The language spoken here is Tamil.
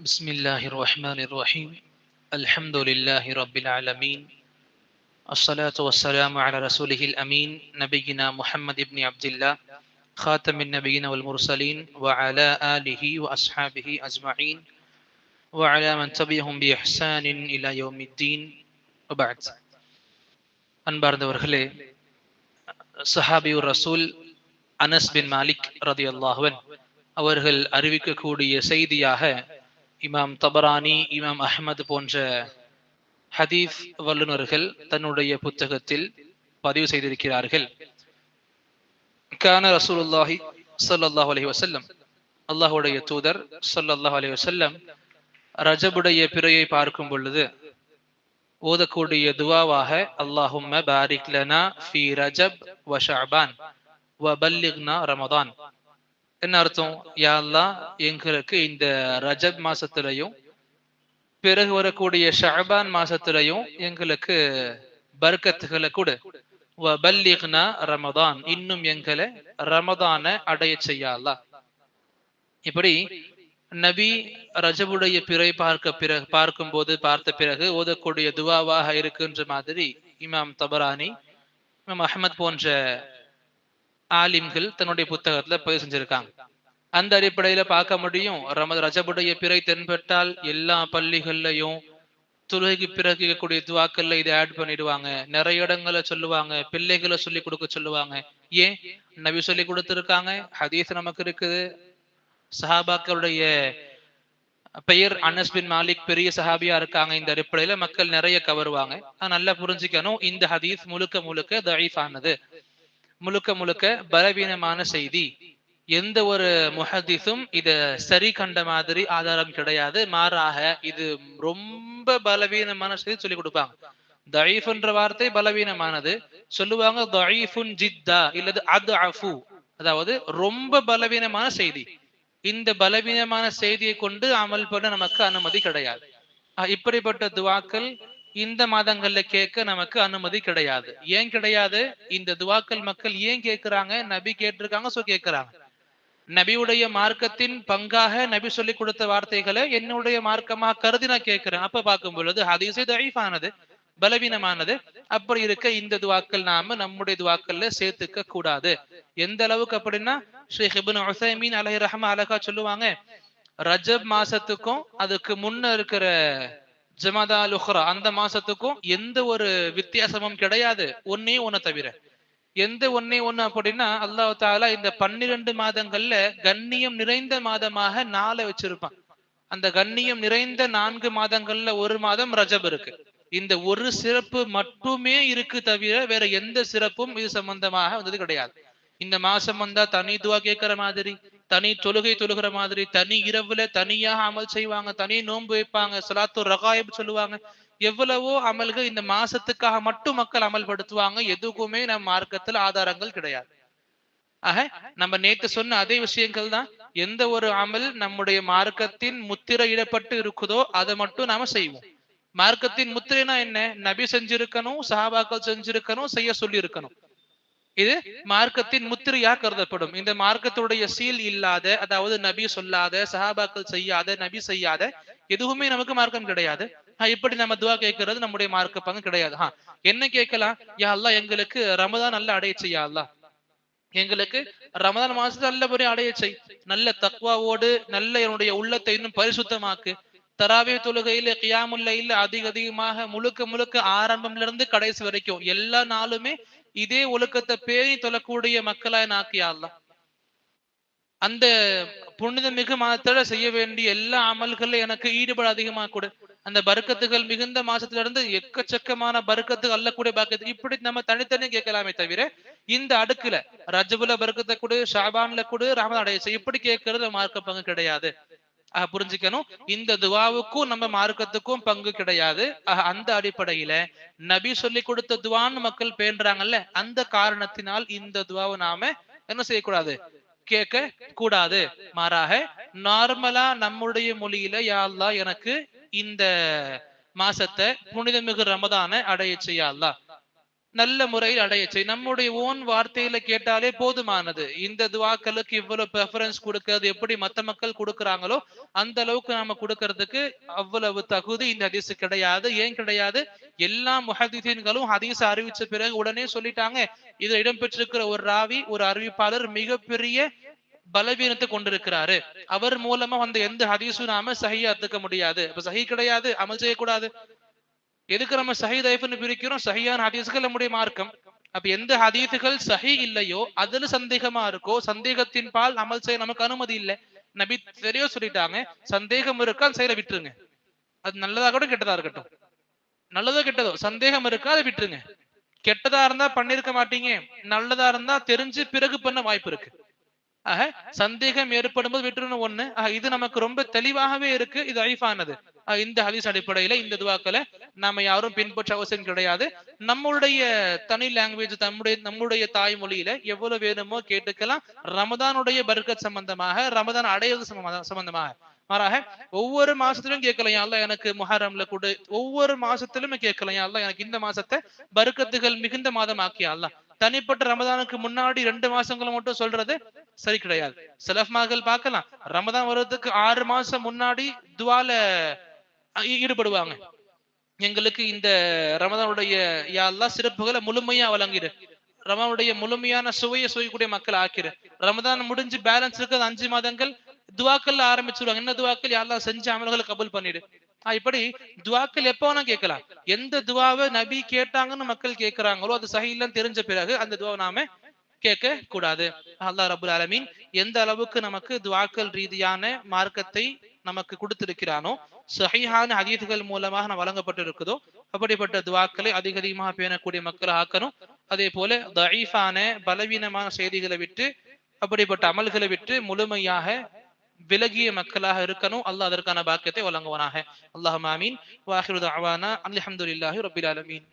بسم الله الرحمن الرحيم. الحمد لله رب العالمين. الصلاة والسلام على رسوله الأمين نبينا محمد بن عبد الله خاتم النبيين والمرسلين وعلى آله وأصحابه أجمعين وعلى من تبعهم بإحسان إلى يوم الدين وبعد. அன்பார்ந்தவர்களே, சஹாபியுர் ரசூல் அனஸ் பின் மாலிக் ரதியல்லாஹு அன்ஹு அவர்கள் அறிவிக்கக்கூடிய செய்தியாக இமாம் தபரானி, இமாம் அஹ்மது போன்ற ஹதீஸ் வல்லுநர்கள் தன்னுடைய புத்தகத்தில் பதிவு செய்திருக்கிறார்கள். கான ரசூலுல்லாஹி ஸல்லல்லாஹு அலைஹி வஸல்லம், அல்லாஹ்வுடைய தூதர் ஸல்லல்லாஹு அலைஹி வஸல்லம் ரஜபுடைய பிறையை பார்க்கும் பொழுது ஓதக்கூடிய துவாவாக அல்லாஹும்ம பாரிக் லனா ஃபீ ரஜப் வ ஷஅபான் வ பல்லிக்னா ரமதான். என்ன அர்த்தம்? யா அல்லாஹ், எங்களுக்கு இந்த ரஜப் மாசத்திலையும் பிறகு வரக்கூடிய ஷஅபான் மாசத்திலையும் எங்களுக்கு பர்க்கத்துகளை கொடு. வ பல்லிக்னா ரமதான், இன்னும் எங்களை ரமதான அடைய செய்யா அல்லாஹ். இப்படி நபி ரஜபுடைய பிறை பார்த்த பிறகு ஓதக்கூடிய துவாவாக இருக்கின்ற மாதிரி இமாம் தபரானி, இமாம் அஹ்மத் போன்ற ஆலிம்கள் தன்னுடைய புத்தகத்துல பதிவு செஞ்சிருக்காங்க. அந்த அடிப்படையில பார்க்க முடியும், ரஜபுடைய பிறை தென்பட்டால் எல்லா பள்ளிகள்லையும் தொழுகைக்கு பிறகு இருக்கக்கூடிய துவாக்கள்ல இதை ஆட் பண்ணிடுவாங்க. நிறைய இடங்களை சொல்லுவாங்க, பிள்ளைகளை சொல்லி கொடுக்க சொல்லுவாங்க. ஏன்? நபி சொல்லி கொடுத்திருக்காங்க, ஹதீஸ் நமக்கு இருக்குது. சஹாபாக்களுடைய பெயர் அனஸ் பின் மாலிக், பெரிய சஹாபியா இருக்காங்க. இந்த அடிப்படையில மக்கள் நிறைய கவருவாங்க. நல்லா புரிஞ்சுக்கணும், இந்த ஹதீஸ் முழுக்க முழுக்க தஈஃபானது, முழுக்க முழுக்க பலவீனமான செய்தி. எந்த ஒரு முஹதீஸும் இத சரி கண்ட மாதிரி ஆதாரம் கிடையாது. மாறாக இது ரொம்ப பலவீனமான செய்தி சொல்லி கொடுப்பாங்க. தஈஃப் என்ற வார்த்தை பலவீனமானது சொல்லுவாங்க, தஈஃபுன் ஜித்தா இல்லது அத்அஃபு, அதாவது ரொம்ப பலவீனமான செய்தி. இந்த பலவீனமான செய்தியை கொண்டு அமல் பண்ண நமக்கு அனுமதி கிடையாது. இப்படிப்பட்ட துவாக்கள் இந்த மாதங்கள்ல கேட்க நமக்கு அனுமதி கிடையாது. ஏன் கிடையாது? இந்த துவாக்கள் மக்கள் ஏன் கேட்கிறாங்க? நபி கேட்டிருக்காங்க, சோ கேட்கிறாங்க. நபியுடைய மார்க்கத்தின் பங்காக நபி சொல்லி கொடுத்த வார்த்தைகளை என்னுடைய மார்க்கமாக கருதி நான் கேட்கிறேன். அப்ப பார்க்கும் பொழுது ஹதீஸே தஈஃபானது, பலவீனமானது. அப்படி இருக்க இந்த துவாக்கள் நாம நம்முடைய துவாக்கள்ல சேர்த்துக்க கூடாது. எந்த அளவுக்கு அப்படின்னா, ஷேக் இப்னு உஸைமீன் அலைஹி ரஹ்ம அழகா சொல்லுவாங்க, ரஜப் மாசத்துக்கும் அதுக்கு முன்ன இருக்கிற ஜமாதால் உஹ்ரா அந்த மாசத்துக்கும் எந்த ஒரு வித்தியாசமும் கிடையாது, ஒன்னே ஒன்ன தவிர. எந்த ஒன்னே ஒண்ணு அப்படின்னா, அல்லாஹ் தஆலா இந்த 12 மாதங்கள்ல கண்ணியம் நிறைந்த மாதமாக 4 வச்சிருப்பான். அந்த கண்ணியம் நிறைந்த 4 மாதங்கள்ல ஒரு மாதம் ரஜப் இருக்கு. இந்த ஒரு சிறப்பு மட்டுமே இருக்கு தவிர வேற எந்த சிறப்பும் இது சம்பந்தமாக வந்தது கிடையாது. இந்த மாசம் வந்தா தனி துவா கேட்கிற மாதிரி, தனி தொழுகை தொழுகிற மாதிரி, தனி இரவுல தனியாக அமல் செய்வாங்க, தனி நோன்பு வைப்பாங்க, ஸலாத்து ரகாயிப் சொல்லுவாங்க. எவ்வளவோ அமல்கள் இந்த மாசத்துக்காக மட்டும் மக்கள் அமல்படுத்துவாங்க. எதுக்குமே நம் மார்க்கத்துல ஆதாரங்கள் கிடையாது. ஆக நம்ம நேற்று சொன்ன அதே விஷயங்கள் தான். எந்த ஒரு அமல் நம்முடைய மார்க்கத்தின் முத்திரையிடப்பட்டு இருக்குதோ அதை மட்டும் நாம செய்வோம். மார்க்கத்தின் முத்திரைனா என்ன? நபி செஞ்சிருக்கணும், சஹாபாக்கள் செஞ்சிருக்கணும், செய்ய சொல்லி இருக்கணும். இது மார்க்கத்தின் முத்திரையா கருதப்படும். இந்த மார்க்கத்துடைய சீல் இல்லாத, அதாவது நபி சொல்லாத, சஹாபாக்கள் செய்யாத, நபி செய்யாத எதுவுமே நமக்கு மார்க்கம் கிடையாது. இப்படி நம்ம துவா கேட்கறது நம்முடைய மார்க்க பங்கு கிடையாது. என்ன கேட்கலாம்? யா அல்லாஹ், எங்களுக்கு ரமதான் நல்ல அடைய செய்யா அல்லாஹ், எங்களுக்கு ரமதான் மாசத்தை நல்லபடியா அடைய செய். நல்ல தக்வாவோடு நல்ல என்னுடைய உள்ளத்தை இன்னும் பரிசுத்தமாக்கு. தராவே தொழுகையில கியாமுல் லைல்ல அதிகமாக முழுக்க முழுக்க ஆரம்பம்ல இருந்து கடைசி வரைக்கும் எல்லா நாளுமே இதே ஒழுக்கத்தை பேணி தொழக்கூடிய மக்களாய் நாக்கியா அல்லாஹ். அந்த புனித மிகு மாதத்துல செய்ய வேண்டிய எல்லா அமல்கள்ல எனக்கு ஈடுபாடு அதிகமாக கொடு. அந்த பர்க்கத்துகள் மிகுந்த மாசத்துல இருந்து எக்கச்சக்கமான பர்க்கத்துகள் அல்லக்கூடிய பாக்கத்து. இப்படி நம்ம தனித்தனி கேட்கலாமே தவிர இந்த அடுக்குல ரஜபுல பர்க்கத்தை கொடு, ஷாபான்ல கொடு, ரமதான் அடைய செய், இப்படி கேட்கறது மார்க்க பங்கு கிடையாது. புரிஞ்சுக்கணும், இந்த துவாவுக்கும் நம்ம மார்க்கத்துக்கும் பங்கு கிடையாது. அந்த அடிப்படையில நபி சொல்லி கொடுத்த துவான்னு மக்கள் பேன்றாங்கல்ல, அந்த காரணத்தினால் இந்த துவாவை நாம என்ன செய்யக்கூடாது? கேட்க கூடாது. மாறாக நார்மலா நம்முடைய மொழியில, யா அல்லாஹ், எனக்கு இந்த மாசத்தை புனிதமிகு ரமதான அடைய செய்யா அல்லாஹ், நல்ல முறையில் அடையச்சு. நம்முடைய ஓன் வார்த்தையில கேட்டாலே போதுமானது. இந்த துவாக்களுக்கு இவ்வளவு ப்ரெஃபரன்ஸ் கொடுக்கிறது எப்படி மத்த மக்கள் கொடுக்குறாங்களோ அந்த அளவுக்கு நாம கொடுக்கறதுக்கு அவ்வளவு தகுதி இந்த ஹதீஸ் கிடையாது. ஏன் கிடையாது? எல்லா முஹத்திஸீன்களும் ஹதீஸ் அறிவிச்ச பிறகு உடனே சொல்லிட்டாங்க, இதுல இடம்பெற்றிருக்கிற ஒரு ராவி, ஒரு அறிவிப்பாளர் மிகப்பெரிய பலவீனத்தை கொண்டிருக்கிறாரு, அவர் மூலமா வந்த எந்த ஹதீஸும் நாம சஹீஹா எடுத்துக்க முடியாது. இப்ப சஹீஹ் கிடையாது, அமல் செய்யக்கூடாது. எதுக்கு நம்ம சஹீஹ் தைஃப்னு பிரிக்கிறோம்? சஹீஹான ஹதீஸ்கள் நம்முடைய மார்க்கம். அப்ப எந்த ஹதீஸுகள் சஹீஹ் இல்லையோ, அதுல சந்தேகமா இருக்கோ, சந்தேகத்தின் பால் அமல் செய்ய நமக்கு அனுமதி இல்லை. நபி தெளிவா சொல்லிட்டாங்க, சந்தேகம் இருக்கா செயலை விட்டுருங்க. அது நல்லதா கூட கெட்டதா இருக்கட்டும், நல்லதோ கெட்டதோ சந்தேகம் இருக்கா அதை விட்டுருங்க. கெட்டதா இருந்தா பண்ணிருக்க மாட்டீங்க, நல்லதா இருந்தா தெரிஞ்சு பிறகு பண்ண வாய்ப்பு இருக்கு. ஆக சந்தேகம் ஏற்படும் போது விட்டுருன்னு ஒண்ணு. இது நமக்கு ரொம்ப தெளிவாகவே இருக்கு, இது ஐஃபானது. இந்த ஹதீஸ் அடிப்படையில இந்த துவாக்களை நாம யாரும் பின்பற்ற அவசியம் கிடையாது. நம்மளுடைய தனி லாங்குவேஜ், நம்முடைய தாய்மொழியில எவ்வளவு வேணுமோ கேட்டுக்கலாம். ரமதானுடைய பர்கத் சம்பந்தமாக, ரமதான் அடைவது சம்பந்தமாக. மாறாக ஒவ்வொரு மாசத்திலும் கேட்கலாம், யா அல்லாஹ் எனக்கு முஹர்ரம்ல கொடு. ஒவ்வொரு மாசத்திலும் கேட்கலாம், யா அல்லாஹ் எனக்கு இந்த மாசத்தை பர்கத்துகள் மிகுந்த மாதம் ஆக்கியா அல்லாஹ். தனிப்பட்ட ரமதானுக்கு முன்னாடி 2 மாசங்கள் மட்டும் சொல்றது சரி கிடையாது. செலஃப்மார்கள் பார்க்கலாம், ரமதான் வர்றதுக்கு 6 மாசம் முன்னாடி துவால ஈடுபடுவாங்க. எங்களுக்கு இந்த ரமதானுடைய யா அல்லாஹ் சிறப்புகளை முழுமையா வழங்கிடு, ரமதானுடைய முழுமையான சுவையை சுவைக்கூடிய மக்கள் ஆக்கிரு. ரமதான் முடிஞ்சு பேலன்ஸ் இருக்கிறது 5 மாதங்கள் துவாக்கள்ல ஆரம்பிச்சுடுவாங்க. என்ன துவாக்கள்? யா அல்லாஹ் செஞ்ச அமல்களை கபூல் பண்ணிடு. இப்படி துவாக்கள் எப்ப வேணா கேட்கலாம். எந்த துவாவை நபி கேட்டாங்கன்னு மக்கள் கேட்கிறாங்களோ அது சஹீஹ்ன்னு தெரிஞ்ச பிறகு அந்த துவா நாம கேட்க கூடாது. அல்லாஹ் ரப்புல் ஆலமீன் எந்த அளவுக்கு நமக்கு துவாக்கள் ரீதியான மார்க்கத்தை நமக்கு கொடுத்திருக்கிறானோ, சஹீஹான ஹதீஸ்கள் மூலமாக நம்ம வழங்கப்பட்டு இருக்குதோ, அப்படிப்பட்ட துவாக்களை அதிக அதிகமாக பேணக்கூடிய மக்களை ஆக்கணும். அதே போல தஈஃபான பலவீனமான செய்திகளை விட்டு, அப்படிப்பட்ட அமல்களை விட்டு முழுமையாக விலகிய மக்களாக இருக்கணும். அல்லாஹ் அதற்கான பாக்கியத்தை வழங்குவானாக. அல்லாஹும்ம ஆமீன். வ ஆகிரு தஅவானா அல்ஹம்துலில்லாஹி ரப்பில் ஆலமீன்.